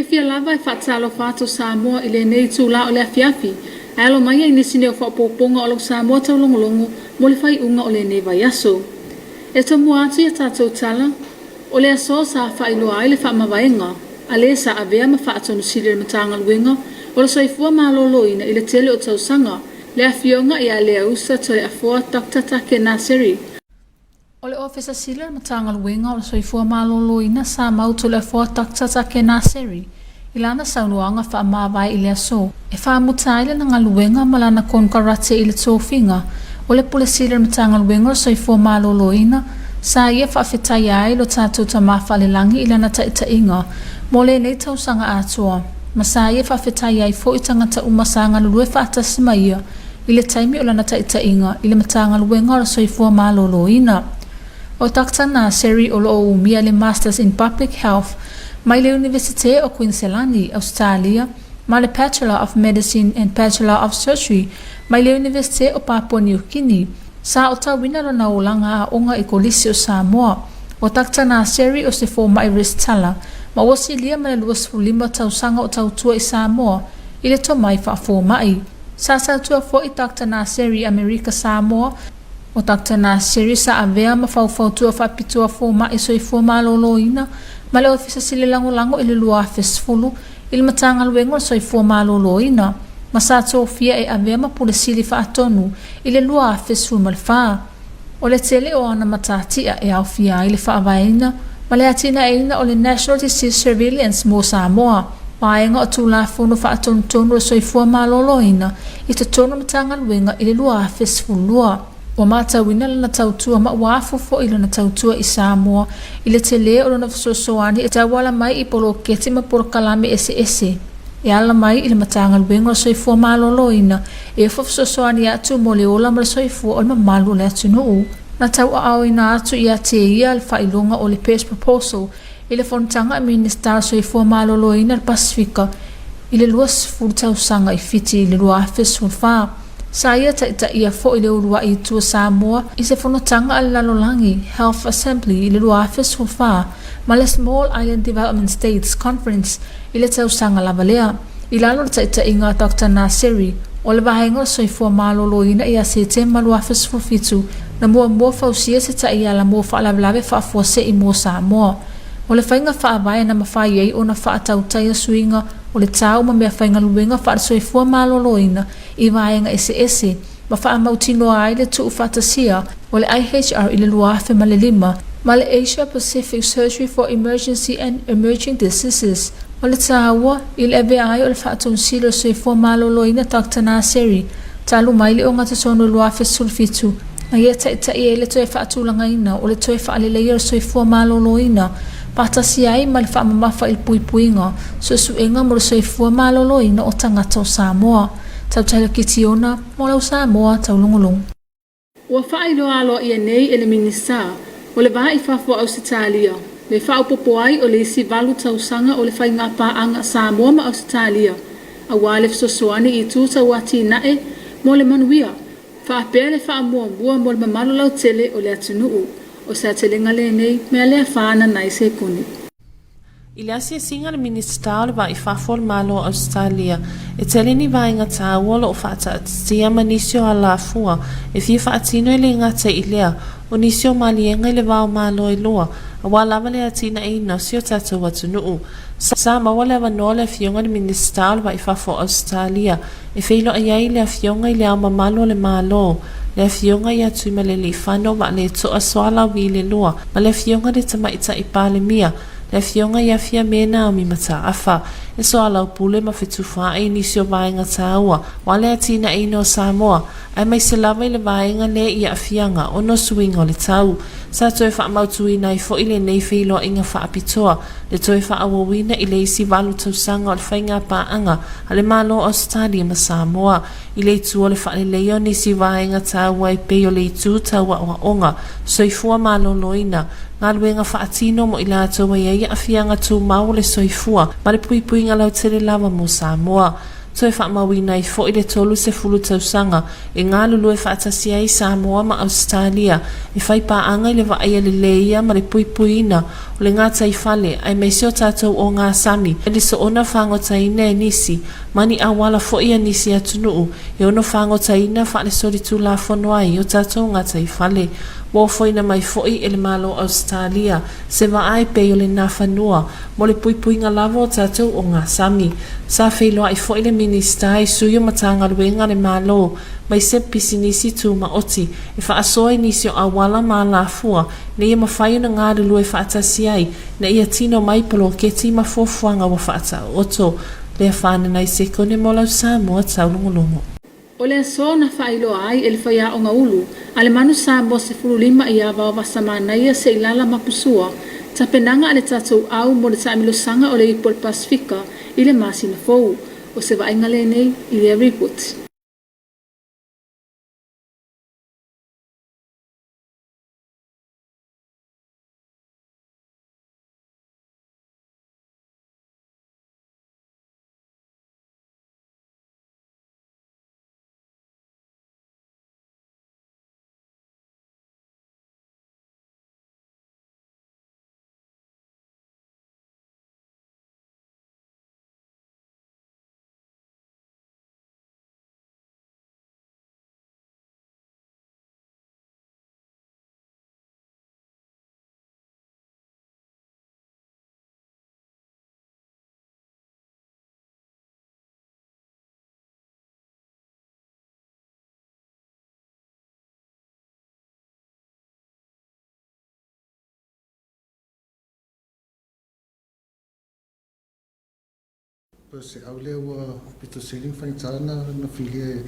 fia lava e whaatalo whātou Samoa i le nei tūla o le afiafi. Alo mai ai nisi neo whapoponga o lo Samoa taulogologo mo le whai unga o le nei vai aso. E tomu atu ia tātou tala, o le aso sa whailoa ai le whaamawaenga, a le sa avea ma whaatonu siri le matanga luenga, o le soifua maloloina i le tele o tausanga, le afionga i a le ausa to le afua Dr. Take Naseri. O le ofisa siri le matanga luenga o le soifua maloloina sa mautu le afua Dr. Take Naseri. Ilana saunuanga whaamawai i le aso, e whaamutai le nga luenga malana konkarate i le tōwhinga, o le pule siri le matanga luenga o le soifua maloloina, sa ia whaafetai ai lo tātou ta mawhalelangi i lana taitainga, mo le nei tausanga atua. Ma sa ia whaafetai ai fo i tangata umasanga lulue whaatasima ia, i le taimi o lana taitainga, i le matanga luenga o le soifua maloloina. O Dr. Naseri o lo umia le Masters in Public Health, mai le Universite o Queensland, Australia, ma le Bachelor of Medicine and Bachelor of Surgery, mai le Universite o Papua New Guinea, sa o tawina lo na ulanga a onga i kolisi o Samoa. O Dr. Naseri o se forma i restala, ma wasi lia ma le luas fulima tausanga o tautua i Samoa, i le tomai wha forma i. Sa sautua fo i Dr. Naseri Amerika Samoa, o Dr. Naseri sa avea ma faufautua whapitua forma i soi forma loloina, ma le ofisa sile lango i le lua fesfulu, i le matanga luengo o soi forma loloina. Ma sa tōwhia e avea ma pule sili whaatonu i le lua fesfulu ma le wha. O le tele o ana matatia e au fia i le whaavaina, ma le atina eina o le National Disease Surveillance mo Samoa, waenga o tūla whono whaatonu tonu o soi forma loloina, i te tonu matanga luenga i le lua fesfulu lua. O matawina lana tautua ma wafufo i lana tautua i Samoa, i le tele o lana whasosoani e tawala mai i polo keti ma polo kalame ese. E ala mai i le matanga luenga o soifua maloloina, e whasosoani atu mo le ola ma le soifua o le mamalu le atu nuu. Na tau a au ina atu i a te ia le whailonga o le PES proposal, i le whontanga minister soifua maloloina le Pasifika, i le luas furtau sanga i fiti i le lua afes fulfaa. Sa ia ta ia fo i le urua i tua Samoa i se whanotanga a lalolangi Health Assembly i le lua afes fulfaa, ma le Small Island Development States Conference i le tausanga lavalea. I lalo ta inga Dr. Naseri, o le vahenga soifua maloloina i a se te malu afes fulfitu, na mua fausia se ta ia la mua whaalawalawe whaafua i mua Samoa. O le whainga whaavaya na mawhai ei o na whaatautai a suinga, o le tau ma mea whainga luenga whaarsoifua maloloina i vaenga ese, ma whaamautino ai le tuu whaatasia o le IHR i le luafe ma le 5, ma le Asia Pacific Surgery for Emergency and Emerging Diseases, o le taua i le eve ai o le whaatonsilo soifua maloloina Dr. Naseri, talu mai le o ngata sono luafe sulfitu, na ia ta ia le toe whaatulangaina o le toe whaaleleia o soifua maloloina, patasi ai ma le whaamamafa i puipuinga, suenga mo le soifua maloloina o tangata o Samoa. Tautala kitiona, mo lau Samoa taulongolong. Ua whailo alo ia nei ele minisa, o le vaha i whafua Ausitalia, le whaupopo ai o le isi valu tausanga o le whainga paanga Samoa ma Ausitalia, a wale fsosoani i tūta wati nae, mo le manuia, whaapea le whaamuamua mo le mamalo lau tele o le atunuu, o sa telenga le nei mea lea whaana nai se kuni. I le asia singa le minister le vai whafol malo Australia, e tele ni vai ngata awolo o whaata atia manisio a la fua, e fia whaatino i le ngata i lea, o nisio malienga i le vau malo i loa, a walawa le atina e nasio tata watu nuu. Sa mawale awa noa le fionga le minister le vai whafol Australia, e feilo a iai le fionga i le ama malo le malo, le fionga ia tui ma le li whano ma le toa swala wi le loa, ma le fionga le tamaita i pale mia, le fionga ia fia mena o mi mata afa, e so ala upule ma whetufaa e nisio vaenga taua, wale atina e no Samoa, ai mai se lava i le vaenga le ia fianga o no suinga o le tau, sa toe wha mautuina i fo i le nei feilo inga wha apitoa, le toe wha awawina i le isi valu tausanga o le whainga paanga, a le malo Australia ma Samoa, i le tu o le wha le leo nisi vaenga taua i peo le tu taua o onga, soifua malo loina, ngā luenga whaatino mo i la toa ia a fianga tū mau le soifua, ma le pui ngā lau tere lava mo Samoa. Toi whaamawina I fo I le tolu se fulu tausanga e ngā lulu e whaatasia I Samoa ma Australia e whai paanga I le vaia le leia ma le puipuina o le ngā taifale ai meisi o tātou o ngā sami e le so ona whangotaina e nisi mani awala fo ia nisi atunuu e ono whangotaina wha le sori tu la whanoi o tātou ngā taifale Wo foina mai foi ele malo Australia se va ai pe o le na fanua mo le puipuinga lavo tātou o ngā sami sa feilo ai foi le minista I suyo matanga luenga le malo mai se pisinisi tu ma oti e fa asoi nisi o awala ma la fua ne ia mawhai na ngā lulu e whaatasi ai na ia tino mai polo ke ti ma fofuanga wa whaata oto le whanena I se kone mo lau Samoa taulongolongo O le so na whailo ai ele whaia o ngā ulu, ale manu Samoa se furu lima I awa o wasamana ia se ilala mapusua, ta penanga ale tatou au mo le taimilo sanga o le Ipol Pasifika I le masi na fou, o se vainga le nei I le report. Se au lea ua pito seling whaitana na whilia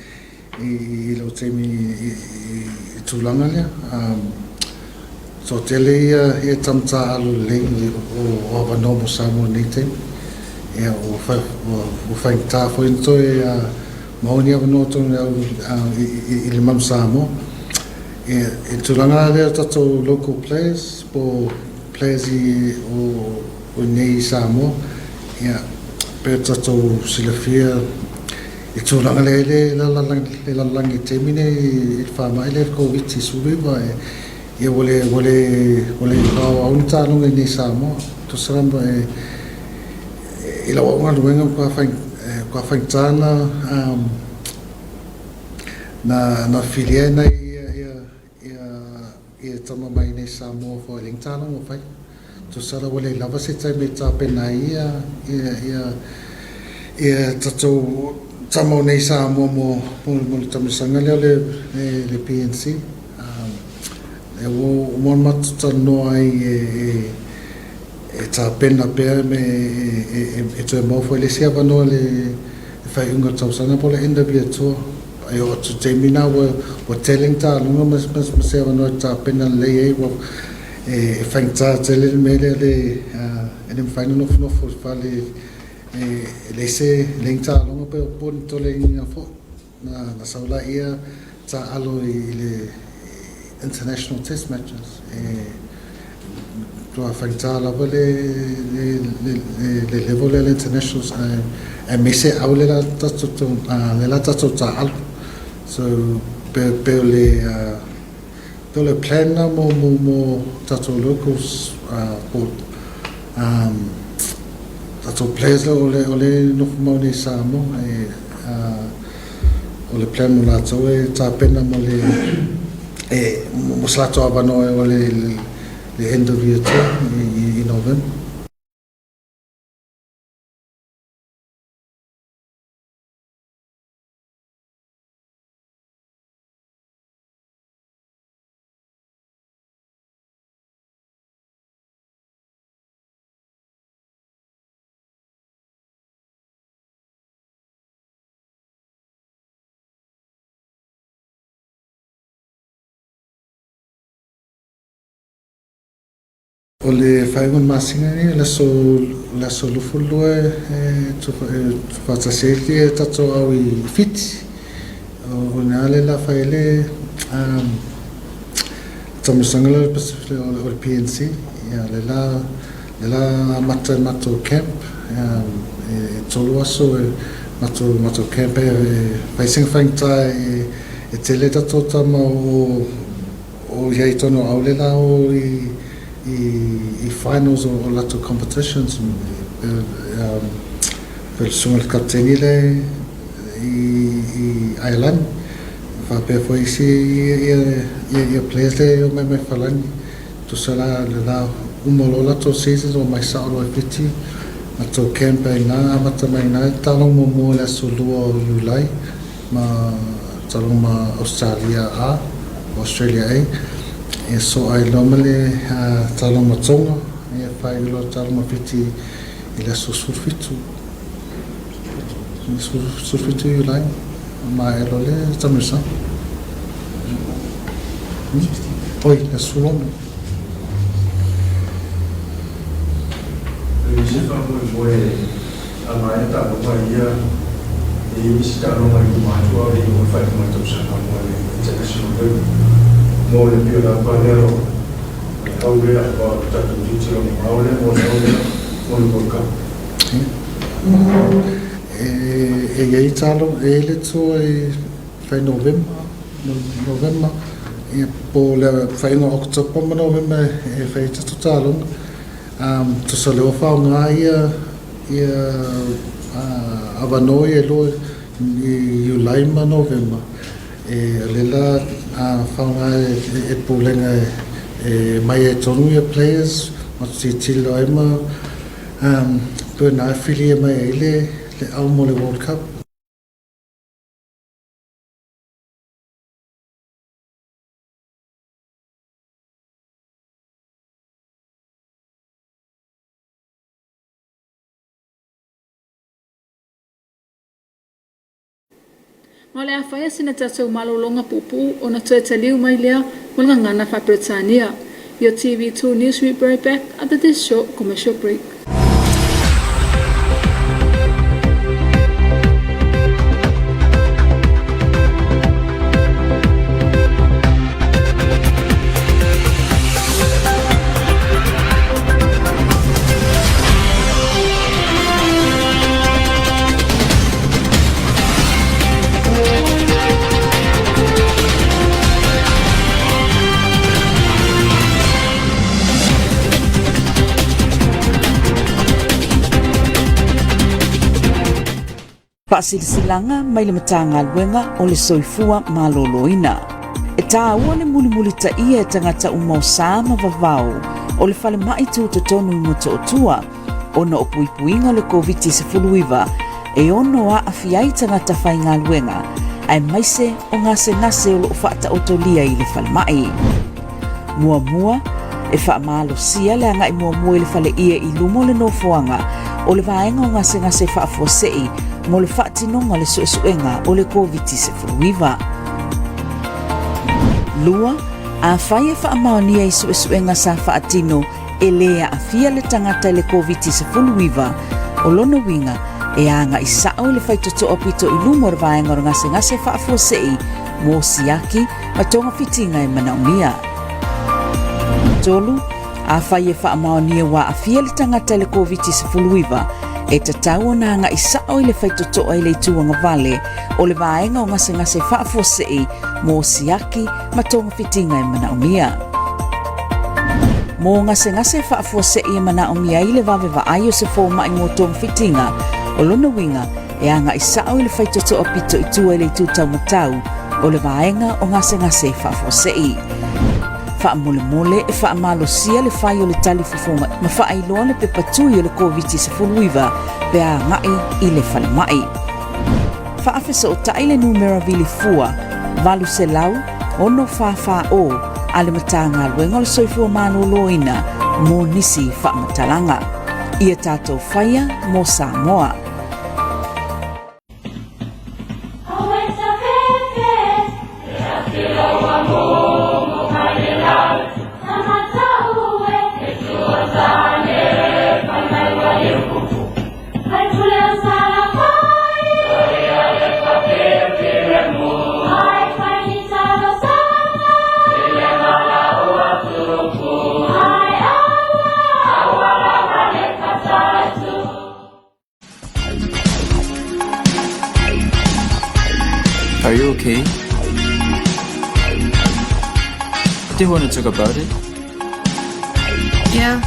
I lau teimi I tūlanga lea. So tele ia tamta alu lei o awano mo Samoa nei teimi. Ia o whaitā whainto maoni awano tonu I le mamu Samoa. I tūlanga lea tato local players, po players o nei Samoa. Ia pe tatou silafia I tūlanga le lalangi temine I whamai le COVID suri wa ia wale lau auni tālunga I nei Samoa to saramba I lau aunga luenga kwa whaintana na filia na ia tama mai nei Samoa fo ling tālunga whai to sara wale lava se tai me tāpena ia tatou tamau nei Samoa mo le tamisanga leo le PNC e o mon matutano ai e tāpena pēr me e tue maufo le sia wanoa le whaiunga tausanga po le NW2 e o tu teimina wa telling tālunga mas sia wanoa tāpena lei ei e whaingta tele mele le mwhaina nofo whale le se lengta longa pe o poni to le inga fo na saula ia ta alo I le international test matches to whaingta lava le level le internationals e me se au le la tato ta alo so pe le plan na mo Taulogologo po tatou players o le nofu mau nei Samoa o le plan mo latou e tāpena mo le mo slato avano o le end of year I November. O le whaiwan masinga ni la so lufulua tu whataseti e tato au I fiti o nea le la whaile tamisanga o le PNC le la mato camp e tolu aso mato kempe pai singwhainta e te leta tōtama o iei tono aulela o i finals o lato competitions pel sungal kapteni le i Ireland whapea fo isi ia players le o mai whalani to sala le la umolo lato seasons o mai saolo e piti mato campaign na amata mai na talong mo le solua o Julai ma talong ma Australia Australia e so ai normally talong ma tonga e fai lo talong ma piti i le surfitu Julai ma e lo le tamisa oi le sulong Siapa boleh amanah tak bermaya di sekitar rumah itu mahasiswa di Komiti Faamisionare Samoa International Committee mau lebih apa nero awal apa tak tujuh awal mau berkah e talo ele to fai november e po le fai no october november e fai to talo to solo fa nga ia avano e lo Julai ma november e lela fa nga e po lenga e mai e tonu ia players ma si tilo ai ma pe na filie mai le au mo le World Cup Ma le awhaia sina tatou malolonga pupu o na tue taliu mai lea o nga ngana wha Britania. Your TV2 News will be right back after this short commercial break. Pasilsilanga mai le matanga luenga o le soifua maloloina. E tāua le muli ta ia e tangata umau sama vavau o le fale mai tūtotonu i moto o tua o na opuipuinga le COVID-19 e ono a afiai tangata whainga luenga ai maise o ngase o lo whaata otolia i le fale mai. Mua e wha malo sia le anga i mua i le fale ia i lumo le nofoanga o le vaenga o ngase wha fuasei mo le whaatinonga le suesuenga o le COVID-19. Lua, a whai e whaamaonia i suesuenga sa whaatino e lea a fia le tangata le COVID-19 o lona winga e anga i sao le whaitoto opito i lumor vaenga o ngase whaafuasei mo siaki ma tonga fitinga e manaumia. Tolu, a whai e whaamaonia wa a fia le tangata le COVID-19 e tatau na nga isao i le whaitoto ai le tuanga vale o le vaenga o ngase whaafuasei mo siaki ma tonga fitinga e manaumia. Mo ngase whaafuasei e manaumia i le vave vaai o se fōma i mo tonga fitinga o lona winga e anga isao i le whaitoto apito i tua i le tūtau matau o le vaenga o ngase whaafuasei. Whaamole e whaamalosia le whai o le tali fufonga ma whaailoa le pepatui o le COVID-19 pe a ngai i le whale mai. Whaafesa o tai le numera vili fua, valu se lau, ono wha o a le matanga luenga le soifua mano loina mo nisi whaamatalanga. Ia tātou whaia mo Samoa. Are you okay? Do you want to talk about it? Yeah,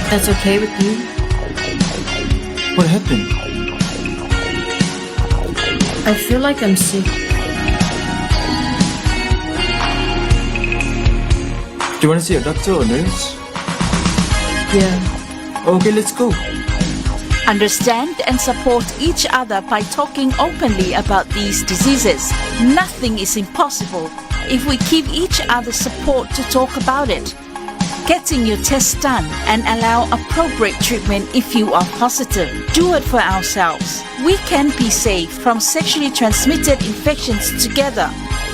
that's okay with me. What happened? I feel like I'm sick. Do you want to see a doctor or nurse? Yeah. Okay, let's go. Understand and support each other by talking openly about these diseases. Nothing is impossible if we give each other support to talk about it. Getting your test done and allow appropriate treatment if you are positive. Do it for ourselves. We can be safe from sexually transmitted infections together.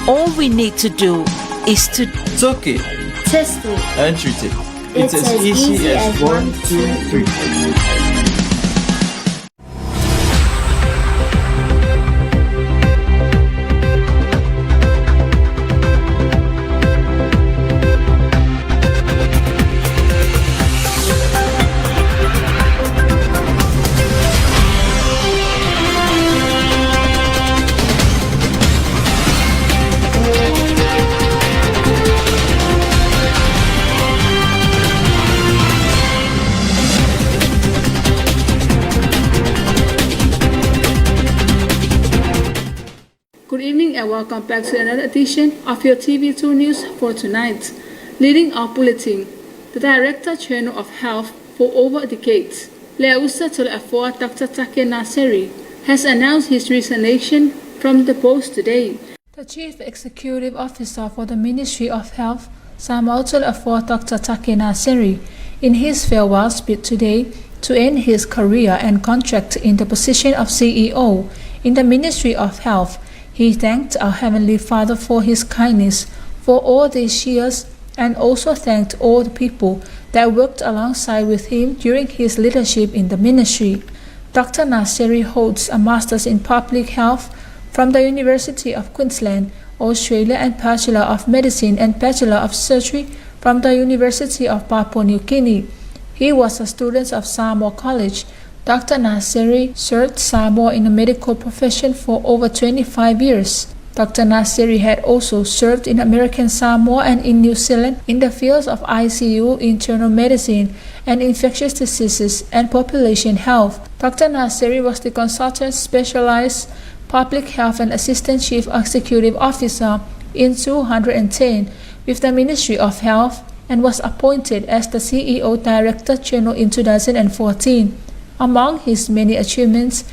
All we need to do is to Talk it Test it. and treat it. It's as easy as 1, 2, 3. Good evening and welcome back to another edition of your TV2 News for tonight. Leading our bulletin, the Director General of Health for over a decade, Leusa Tolafoa Dr. Take Naseri, has announced his resignation from the post today. The Chief Executive Officer for the Ministry of Health, Samoa Tolafoa Dr. Take Naseri, in his farewell speech today to end his career and contract in the position of CEO in the Ministry of Health, he thanked our Heavenly Father for his kindness for all these years and also thanked all the people that worked alongside with him during his leadership in the ministry. Dr. Naseri holds a Master's in Public Health from the University of Queensland, Australia, and Bachelor of Medicine and Bachelor of Surgery from the University of Papua New Guinea. He was a student of Samoa College. Dr. Naseri served Samoa in the medical profession for over 25 years. Dr. Naseri had also served in American Samoa and in New Zealand in the fields of ICU, internal medicine, and infectious diseases and population health. Dr. Naseri was the consultant specialized public health and assistant chief executive officer in 2010 with the Ministry of Health and was appointed as the CEO Director General in 2014. Among his many achievements,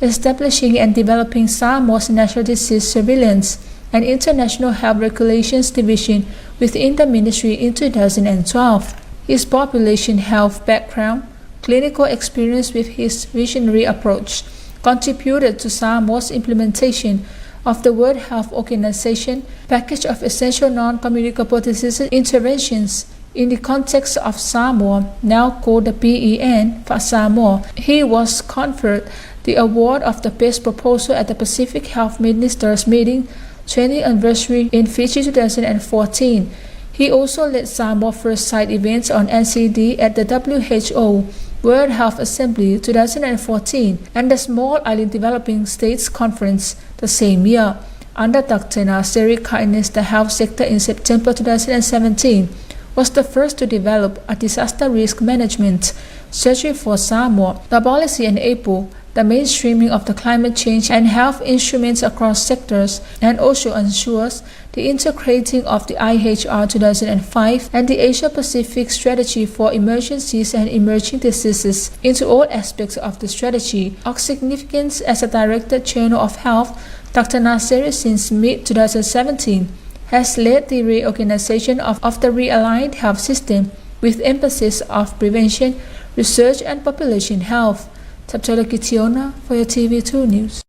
establishing and developing Samoa's National Disease Surveillance and International Health Regulations Division within the ministry in 2012. His population health background, clinical experience with his visionary approach, contributed to Samoa's implementation of the World Health Organization package of essential non-communicable disease interventions in the context of Samoa, now called the PEN for Samoa. He was conferred the award of the Best Proposal at the Pacific Health Ministers Meeting 20th anniversary in Fiji 2014. He also led Samoa first side events on NCD at the WHO World Health Assembly 2014 and the Small Island Developing States Conference the same year. Under Dr. Naseri kindness, the health sector in September 2017 was the first to develop a disaster risk management strategy for Samoa. The policy enabled the mainstreaming of the climate change and health instruments across sectors and also ensures the integrating of the IHR 2005 and the Asia-Pacific Strategy for Emergencies and Emerging Diseases into all aspects of the strategy. Of significance as a Director General of Health, Dr. Naseri since mid-2017 has led the reorganization of the realigned health system with emphasis of prevention, research and population health. Taulogologo for your TV2 News.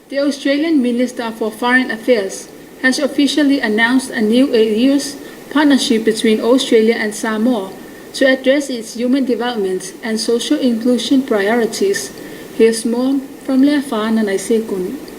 The Australian Minister for Foreign Affairs has officially announced a new 8-year partnership between Australia and Samoa to address its human development and social inclusion priorities. Here's more from Leafana Naisekuni.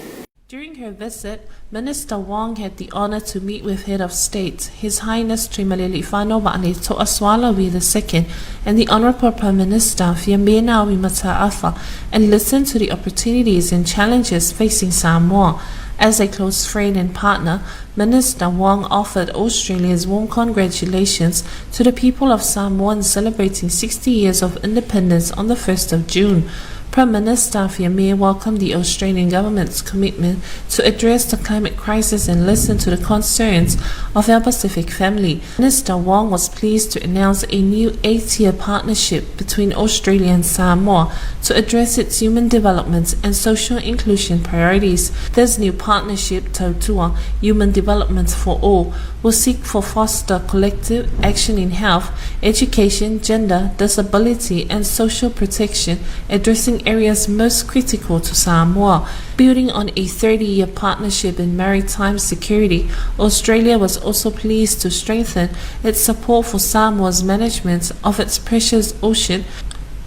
During her visit, Minister Wong had the honor to meet with Head of State, His Highness Trimalelifano Wa'ane To'aswalawi II and the Honourable Prime Minister Fiamenawi Mata'afa and listen to the opportunities and challenges facing Samoa. As a close friend and partner, Minister Wong offered Australia's warm congratulations to the people of Samoa celebrating 60 years of independence on the 1st of June. Prime Minister Faamisionare welcomed the Australian government's commitment to address the climate crisis and listen to the concerns of our Pacific family. Minister Wong was pleased to announce a new 8-year partnership between Australia and Samoa to address its human development and social inclusion priorities. This new partnership, Taulogologo, Human Development for All, will seek to foster collective action in health, education, gender, disability, and social protection, addressing areas most critical to Samoa. Building on a 30-year partnership in maritime security, Australia was also pleased to strengthen its support for Samoa's management of its precious ocean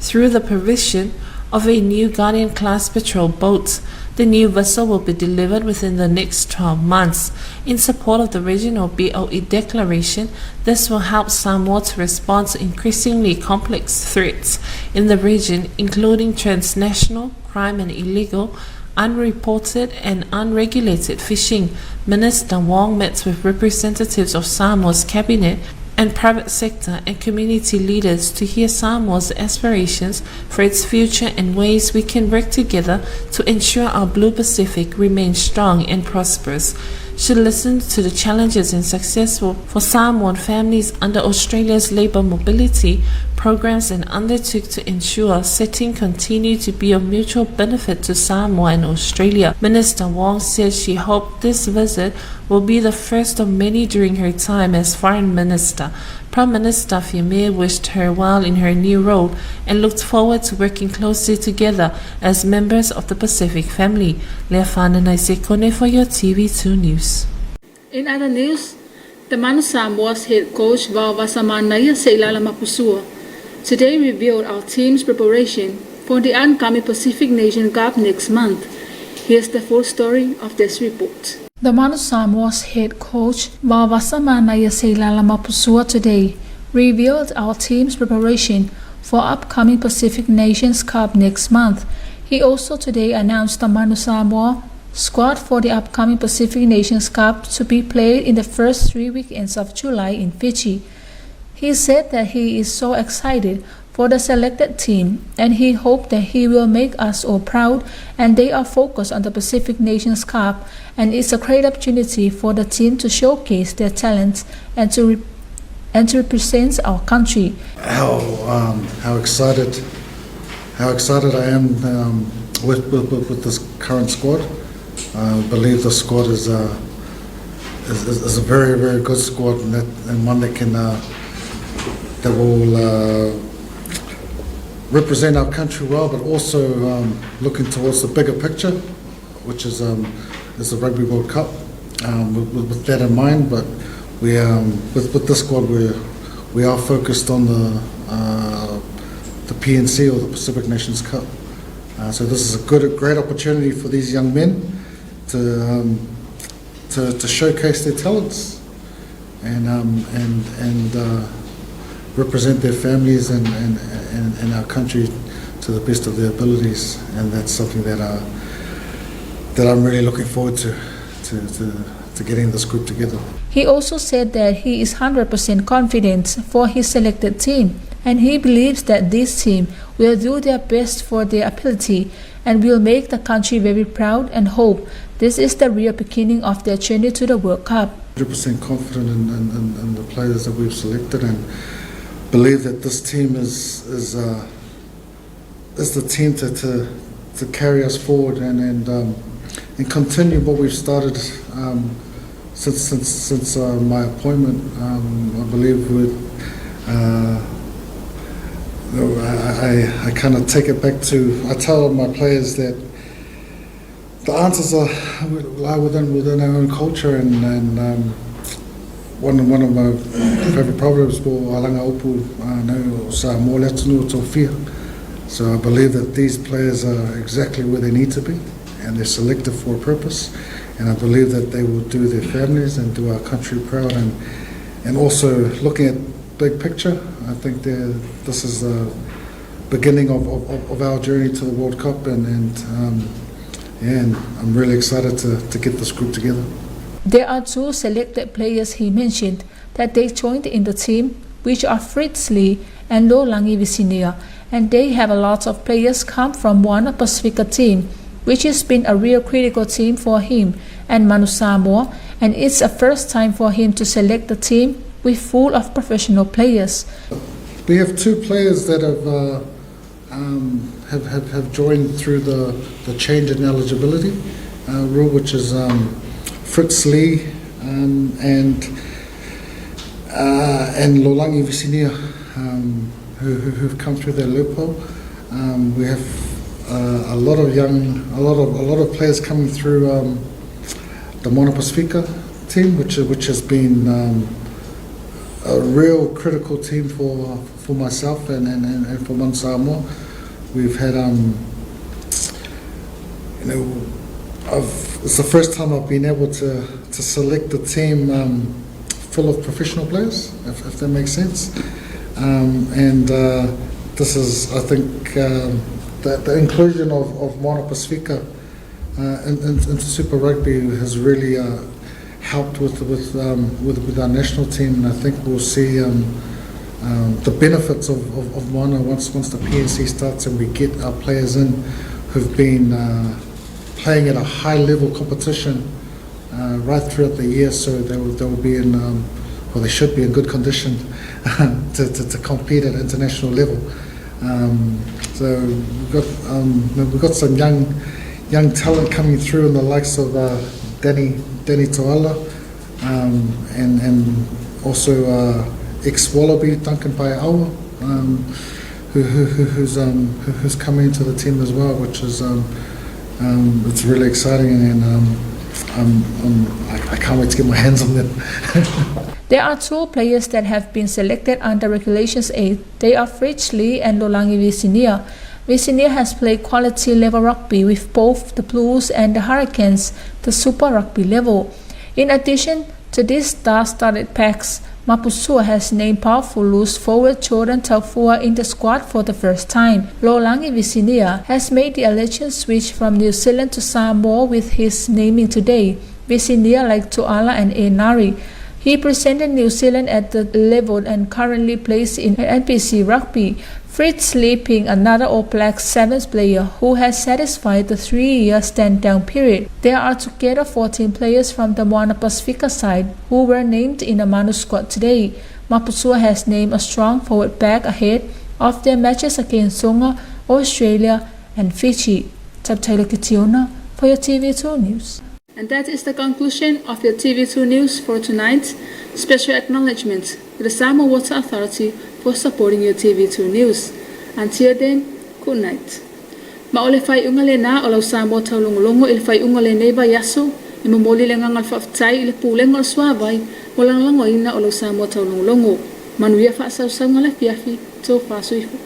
through the provision of a new Guardian-class patrol boat. The new vessel will be delivered within the next 12 months. In support of the regional BOE declaration, this will help Samoa to respond to increasingly complex threats in the region, including transnational crime and illegal, unreported and unregulated fishing. Minister Wong met with representatives of Samoa's cabinet and private sector and community leaders to hear Samoa's aspirations for its future and ways we can work together to ensure our Blue Pacific remains strong and prosperous. She listened to the challenges and successful for Samoan families under Australia's labour mobility programs and undertook to ensure setting continue to be of mutual benefit to Samoa and Australia. Minister Wong said she hoped this visit will be the first of many during her time as Foreign Minister. Prime Minister Faamisionare wished her well in her new role and looked forward to working closely together as members of the Pacific family. Leafana Naisekone for your TV2 News. In other news, the Manu Samoa's head coach Vavasamanaya Seilala Mapusua today revealed our team's preparation for the upcoming Pacific Nation Cup next month. Here's the full story of this report. The Manu Samoa's head coach Vavasamanaya Seilala Mapusua today revealed our team's preparation for upcoming Pacific Nations Cup next month. He also today announced the Manu Samoa squad for the upcoming Pacific Nations Cup to be played in the first 3 weekends of July in Fiji. He said that he is so excited for the selected team and he hoped that he will make us all proud, and they are focused on the Pacific Nations Cup, and it's a great opportunity for the team to showcase their talents and to represent our country. How excited I am with this current squad. I believe the squad is a very, very good squad, and one that can that will represent our country well, but also looking towards the bigger picture, which is the Rugby World Cup. With that in mind, but we with this squad we are focused on the PNC, or the Pacific Nations Cup. So this is a great opportunity for these young men to showcase their talents and represent their families and our country to the best of their abilities, and that's something that I'm really looking forward to getting this group together. He also said that he is 100% confident for his selected team, and he believes that this team will do their best for their ability and will make the country very proud, and hope this is the real beginning of their journey to the World Cup. 100% confident in the players that we've selected, and believe that this team is the team to carry us forward and continue what we've started since my appointment. I believe I kind of take it back to, I tell my players that the answers lie within our own culture, and one of my favorite proverbs, alanga upu no Samoa letunu tofia. So I believe that these players are exactly where they need to be, and they're selected for a purpose, and I believe that they will do their families and do our country proud, and also looking at big picture, I think this is the beginning of our journey to the World Cup, and and I'm really excited to get this group together. There are 2 selected players he mentioned that they joined in the team, which are Fritz Lee and Lolangi Visinia, and they have a lot of players come from Moana Pacifica team, which has been a real critical team for him and Manu Samoa, and it's a first time for him to select the team with full of professional players. We have 2 players that have joined through the change in eligibility rule, which is Fritz Lee and Lolangi Visinia, who've come through their loophole. We have a lot of players coming through the Moana Pacifica team, which has been a real critical team for myself and for Manu Samoa. We've had it's the first time I've been able to select a team full of professional players, if that makes sense. This is, I think, the inclusion of Moana Pacifica into Super Rugby has really helped with our national team, and I think we'll see the benefits of Moana once the PNC starts and we get our players in who've been playing at a high level competition right throughout the year, so they will be in, or they should be in good condition to compete at international level. So we've got some young talent coming through in the likes of Danny Toala, and also ex-Wallaby Duncan Paiawa, who's coming into the team as well, which is it's really exciting, and I can't wait to get my hands on them. There are 2 players that have been selected under Regulations 8. They are Fritz Lee and Lolangi Visinia. Visinia has played quality level rugby with both the Blues and the Hurricanes, the Super Rugby level. In addition to these star-studded packs, Mapusua has named powerful loose forward Jordan Taufua in the squad for the first time. Lolangi Visinia has made the alleged switch from New Zealand to Samoa with his naming today. Visinia, like Tuala and Enari, he represented New Zealand at the level and currently plays in NPC Rugby. Fritz Lee being another All Black Sevens player who has satisfied the 3-year stand-down period. There are together 14 players from the Moana Pacifica side who were named in the Manu squad today. Mapusua has named a strong forward back ahead of their matches against Tonga, Australia and Fiji. Taulogologo Kitiona for your TV2 News. And that is the conclusion of your TV2 News for tonight. Special acknowledgement to the Samoa Water Authority for supporting your TV2 News. Until then, good night. Maole fai ungale na o lau Samoa Taulogologo il fai ungale neiva yaso i mamoli le ngangal whaftai i le pūlenga o suawai mo langlango ina o lau Samoa Taulogologo. Manuia whaasau ngale fiafi tō whaasuifu.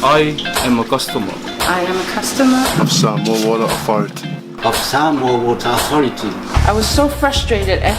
I am a customer. I am a customer Of Samoa Water Authority. of Samoa Water Authority. I was so frustrated at